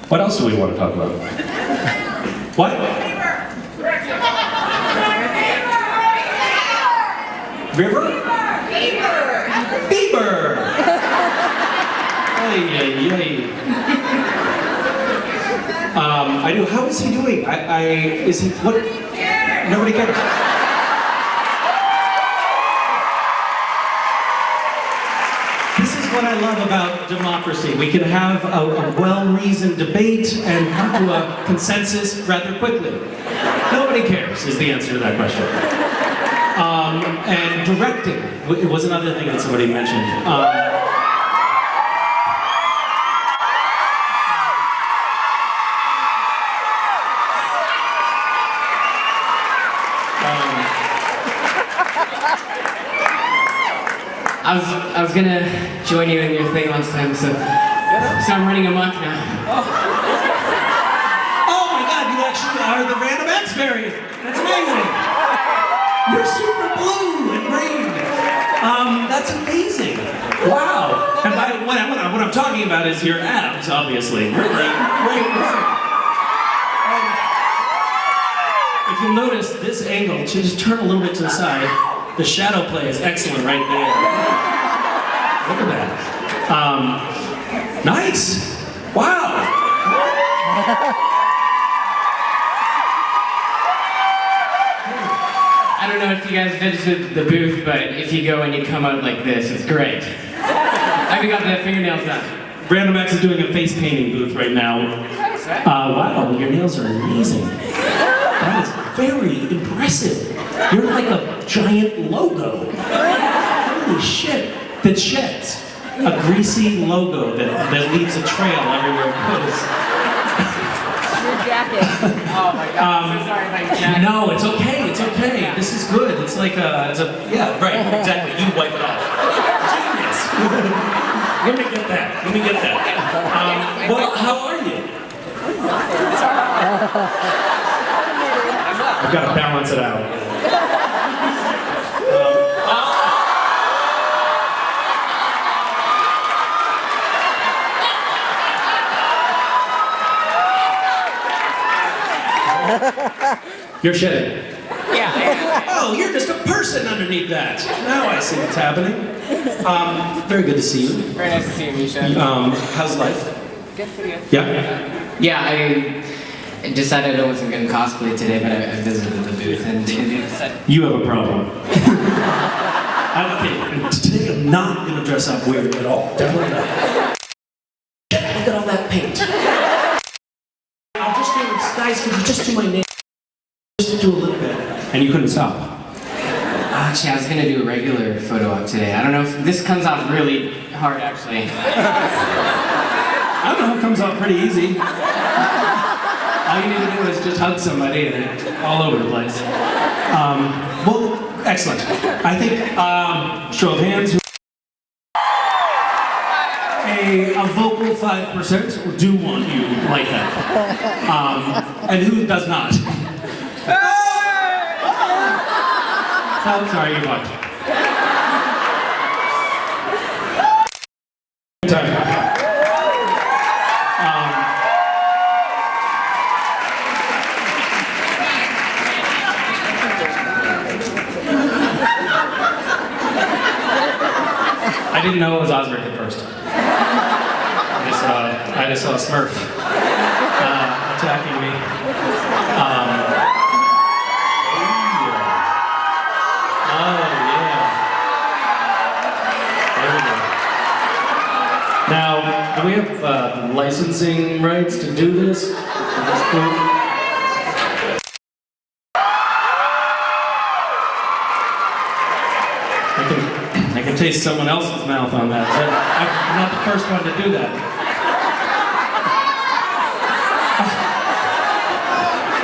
What else do we want to talk about? What? River? Bieber! I do. How is he doing? Is he, what? Nobody cares. This is what I love about democracy. We can have a well-reasoned debate and come to a consensus rather quickly. Nobody cares is the answer to that question. And directing, it was another thing that somebody mentioned. I was gonna join you in your thing last time, so I'm running amok now. Oh my God, you actually are the random X-Berry. That's amazing. You're super blue and green. That's amazing. Wow. And what I'm talking about is your abs, obviously. Really great work. If you'll notice this angle, just turn a little bit to the side. The shadow play is excellent right there. Look at that. Nice. Wow. I don't know if you guys visited the booth, but if you go and you come out like this, it's great. I even got the fingernails done. Random X is doing a face painting booth right now. Wow, your nails are amazing. That is very impressive. You're like a giant logo. Holy shit. That sheds. A greasy logo that leaves a trail everywhere it goes. Your jacket. Oh my God, I'm so sorry about your jacket. No, it's okay, it's okay. This is good. It's like yeah, right, exactly. You wipe it off. Genius. Let me get that. Well, how are you? I've got to balance it out. You're shedding. Yeah. Oh, you're just a person underneath that. Now I see what's happening. Very good to see you. Very nice to see you, Misha. How's life? Good, pretty good. Yeah? Yeah, I decided I wasn't going to cosplay today, but I visited the booth and they said... You have a problem. Okay, today I'm not going to dress up weird at all. Definitely not. Look at all that paint. I'll just do, guys, could you just do my name? Just do a little bit. And you couldn't stop. Actually, I was going to do a regular photo op today. I don't know if this comes off really hard, actually. I don't know, it comes off pretty easy. All you need to do is just hug somebody and it's all over the place. Well, excellent. I think, show of hands. A vocal 5% do want you like that. And who does not? Oh, sorry, you won. Time. I didn't know it was Osric at first. I just saw a Smurf attacking me. Now, do we have licensing rights to do this? Is this cool? I can taste someone else's mouth on that. I'm not the first one to do that.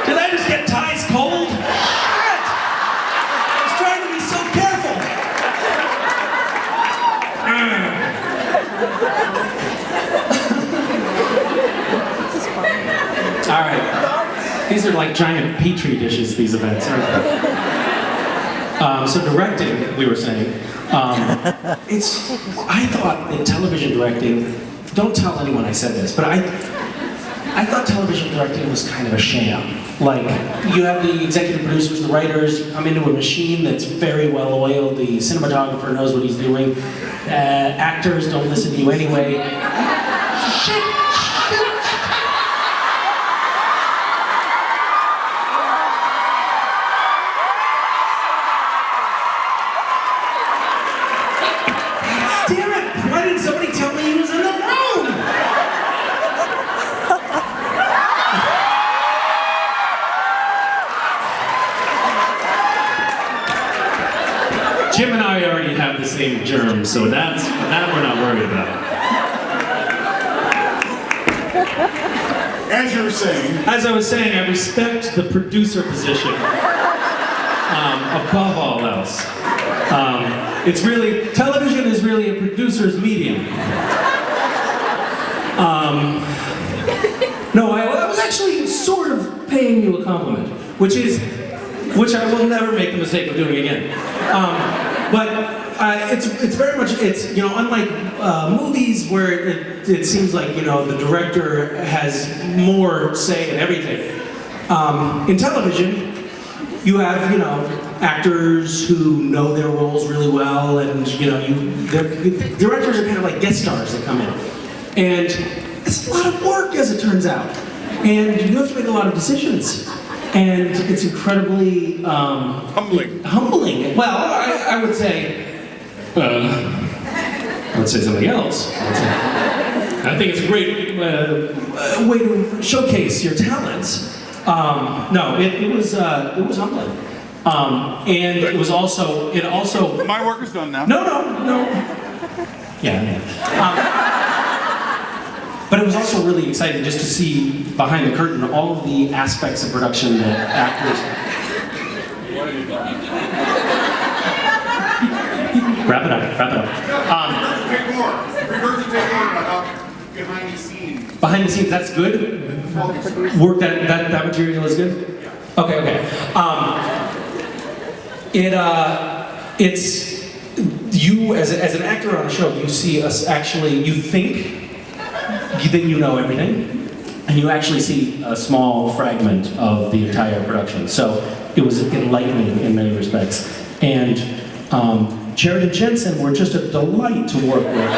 Did I just get Ty's cold? Shit! I was trying to be so careful. All right. These are like giant petri dishes, these events, aren't they? So directing, we were saying, I thought in television directing, don't tell anyone I said this, but I thought television directing was kind of a sham. Like, you have the executive producers, the writers, you come into a machine that's very well oiled, the cinematographer knows what he's doing, actors don't listen to you anyway. Shit! Damn it! Why didn't somebody tell me he was in the room? Jim and I already have the same germ, so that we're not worried about. As you were saying. As I was saying, I respect the producer position above all else. It's really, television is really a producer's medium. No, I was actually sort of paying you a compliment, which I will never make the mistake of doing again. But it's very much, you know, unlike movies where it seems like, you know, the director has more say in everything. In television, you have, you know, actors who know their roles really well, and, you know, directors are kind of like guest stars that come in. And it's a lot of work, as it turns out. And you have to make a lot of decisions. And it's incredibly humbling. Well, I would say something else. I think it's a great way to showcase your talents. No, it was humbling. And it also. My work is done now. No. Yeah. But it was also really exciting just to see behind the curtain all of the aspects of production that actors. Wrap it up. Take more. Regurgitate more about behind the scenes. Behind the scenes, that's good. Work that material is good. Okay. It's you as an actor on a show. You see us actually. You think that you know everything, and you actually see a small fragment of the entire production. So it was enlightening in many respects. And Jared and Jensen were just a delight to work with.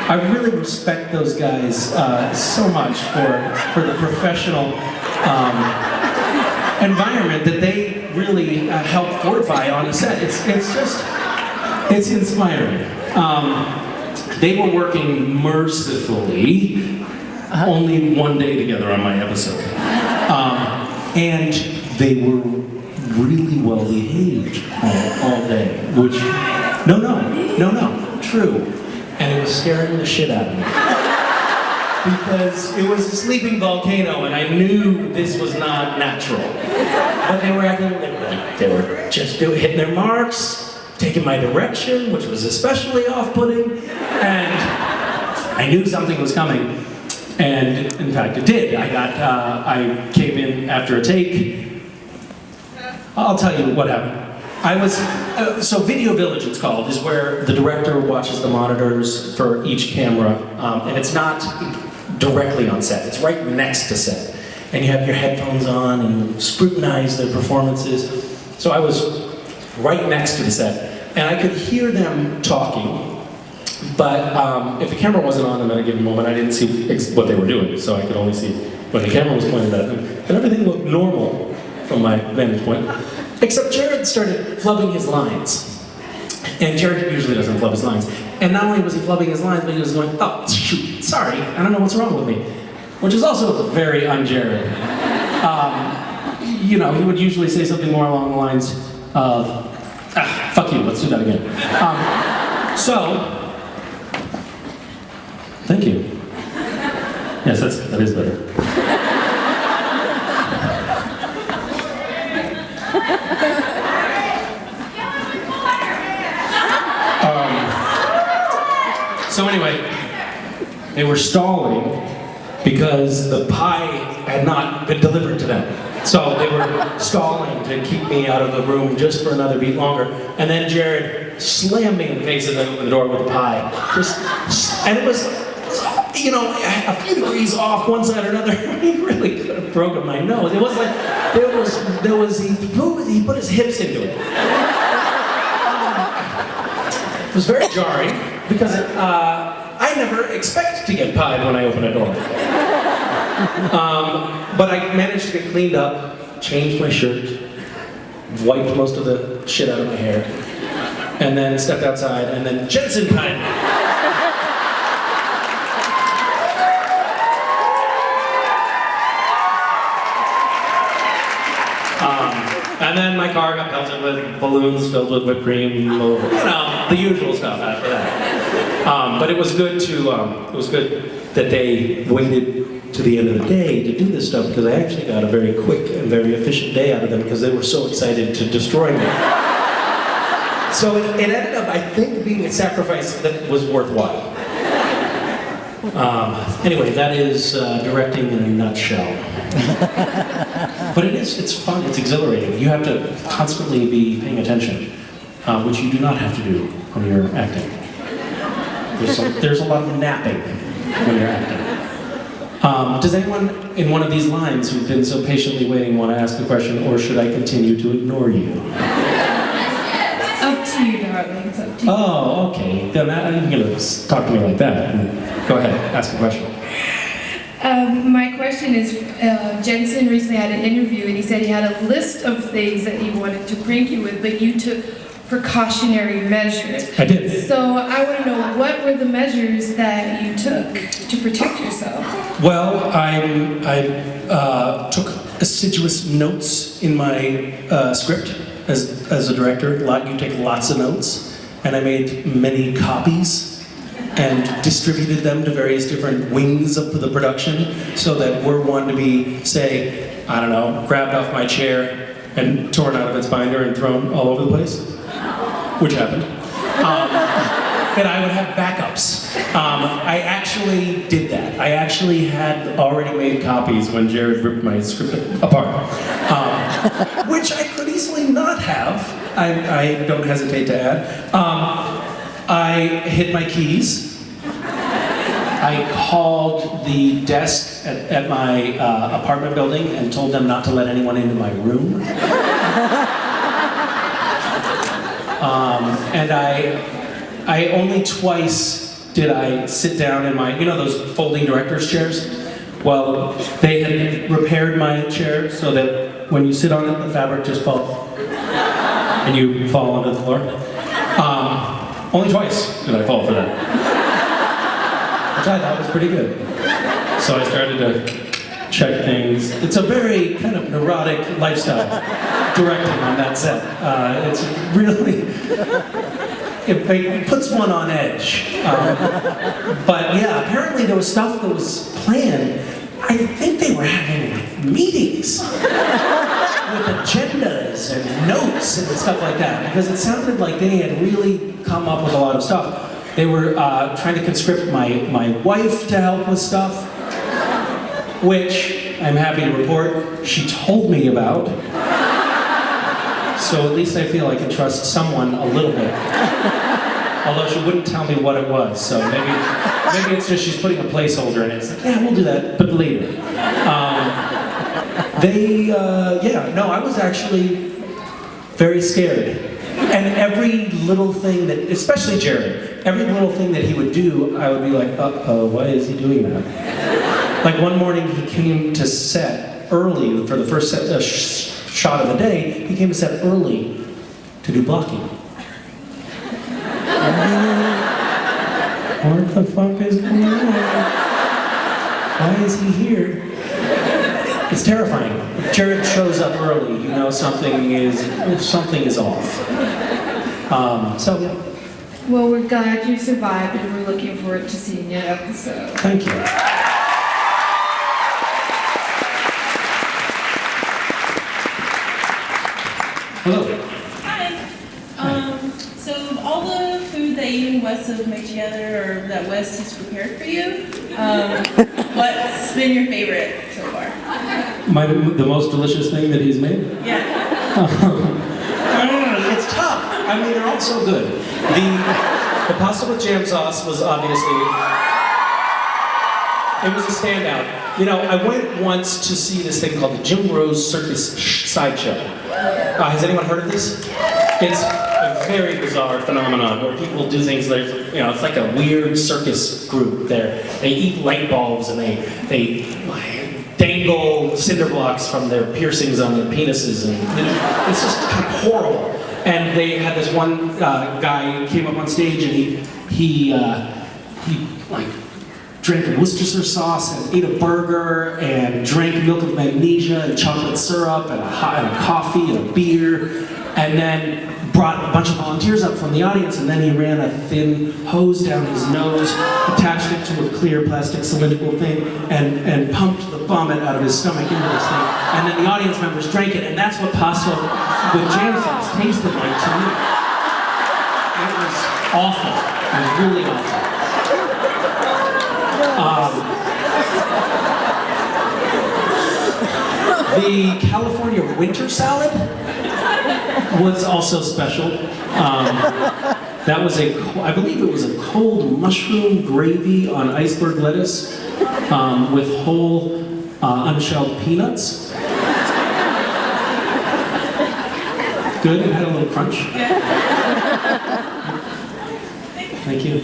I really respect those guys so much for the professional environment that they really help fortify on the set. It's inspiring. They were working mercifully only one day together on my episode. And they were really well behaved all day, which, no, true. And it was scaring the shit out of me. Because it was a sleeping volcano and I knew this was not natural. But they were acting, they were just hitting their marks, taking my direction, which was especially off-putting, and I knew something was coming, and in fact it did. I came in after a take. I'll tell you what happened. So Video Village it's called, is where the director watches the monitors for each camera, and it's not directly on set, it's right next to set. And you have your headphones on and you scrutinize their performances. So I was right next to the set, and I could hear them talking, but if the camera wasn't on them at a given moment, I didn't see what they were doing, so I could only see when the camera was pointed at them, and everything looked normal from my vantage point, except Jared started flubbing his lines. And Jared usually doesn't flub his lines. And not only was he flubbing his lines, but he was going, oh, shoot, sorry, I don't know what's wrong with me. Which is also very un-Jared. You know, he would usually say something more along the lines of, fuck you, let's do that again. Thank you. Yes, that is better. So anyway, they were stalling because the pie had not been delivered to them. So they were stalling to keep me out of the room just for another beat longer. And then Jared slammed me in the face as I opened the door with a pie. And it was, you know, a few degrees off one side or another. He really could have broken my nose. It was like, he put his hips into it. It was very jarring because I never expect to get pied when I open a door. But I managed to get cleaned up, changed my shirt, wiped most of the shit out of my hair, and then stepped outside, and then Jensen pied me. And then my car got pelted with balloons filled with whipped cream, you know, the usual stuff after that. But it was good that they waited to the end of the day to do this stuff, because I actually got a very quick and very efficient day out of them because they were so excited to destroy me. So it ended up, I think, being a sacrifice that was worthwhile. Anyway, that is directing in a nutshell. But it's fun, it's exhilarating. You have to constantly be paying attention, which you do not have to do when you're acting. There's a lot of napping when you're acting. Does anyone in one of these lines who've been so patiently waiting want to ask a question, or should I continue to ignore you? Up to you, darling. It's up to you. Oh, okay. Then you're going to talk to me like that. Go ahead, ask a question. My question is, Jensen recently had an interview and he said he had a list of things that he wanted to prank you with, but you took precautionary measures. I did. So I want to know, what were the measures that you took to protect yourself? Well, I took assiduous notes in my script as a director. You take lots of notes, and I made many copies and distributed them to various different wings of the production, so that were one to be, say, I don't know, grabbed off my chair and torn out of its binder and thrown all over the place, which happened. That I would have backups. I actually did that. I actually had already made copies when Jared ripped my script apart, which I could easily not have. I don't hesitate to add. I hid my keys. I called the desk at my apartment building and told them not to let anyone into my room. And I only twice did I sit down in my, you know those folding director's chairs? Well, they had repaired my chair so that when you sit on it, the fabric just falls and you fall onto the floor. Only twice did I fall for that, which I thought was pretty good. So I started to check things. It's a very kind of neurotic lifestyle directing on that set. It's really, it puts one on edge. But yeah, apparently there was stuff that was planned. I think they were having meetings with agendas and notes and stuff like that, because it sounded like they had really come up with a lot of stuff. They were trying to conscript my wife to help with stuff, which I'm happy to report she told me about. So at least I feel I can trust someone a little bit. Although she wouldn't tell me what it was, so maybe it's just she's putting a placeholder in it. It's like, yeah, we'll do that, but later. I was actually very scared. And every little thing that, especially Jared, every little thing that he would do, I would be like, uh-oh, why is he doing that? Like one morning he came to set early for the first shot of the day. He came to set early to do blocking. What the fuck is going on? Why is he here? It's terrifying. If Jared shows up early, you know something is off. So yeah. Well, we're glad you survived, and we're looking forward to seeing your episode. Thank you. Hello. Hi. So all the food that you and Wes have made together, or that Wes has prepared for you, what's been your favorite so far? The most delicious thing that he's made? Yeah. It's tough. I mean, they're all so good. The pasta with jam sauce was obviously, it was a standout. You know, I went once to see this thing called the Jim Rose Circus Sideshow. Has anyone heard of this? It's a very bizarre phenomenon where people do things like, you know, it's like a weird circus group there. They eat light bulbs and they dangle cinder blocks from their piercings on their penises, and it's just kind of horrible. And they had this one guy who came up on stage and he like drank Worcestershire sauce and ate a burger and drank milk of magnesia and chocolate syrup and a coffee and a beer, and then brought a bunch of volunteers up from the audience, and then he ran a thin hose down his nose, attached it to a clear plastic cylindrical thing, and pumped the vomit out of his stomach into this thing. And then the audience members drank it, and that's what pasta with jam sauce tasted like to me. It was awful. It was really awful. The California winter salad was also special. That was I believe it was a cold mushroom gravy on iceberg lettuce with whole unshelled peanuts. Good, it had a little crunch. Thank you.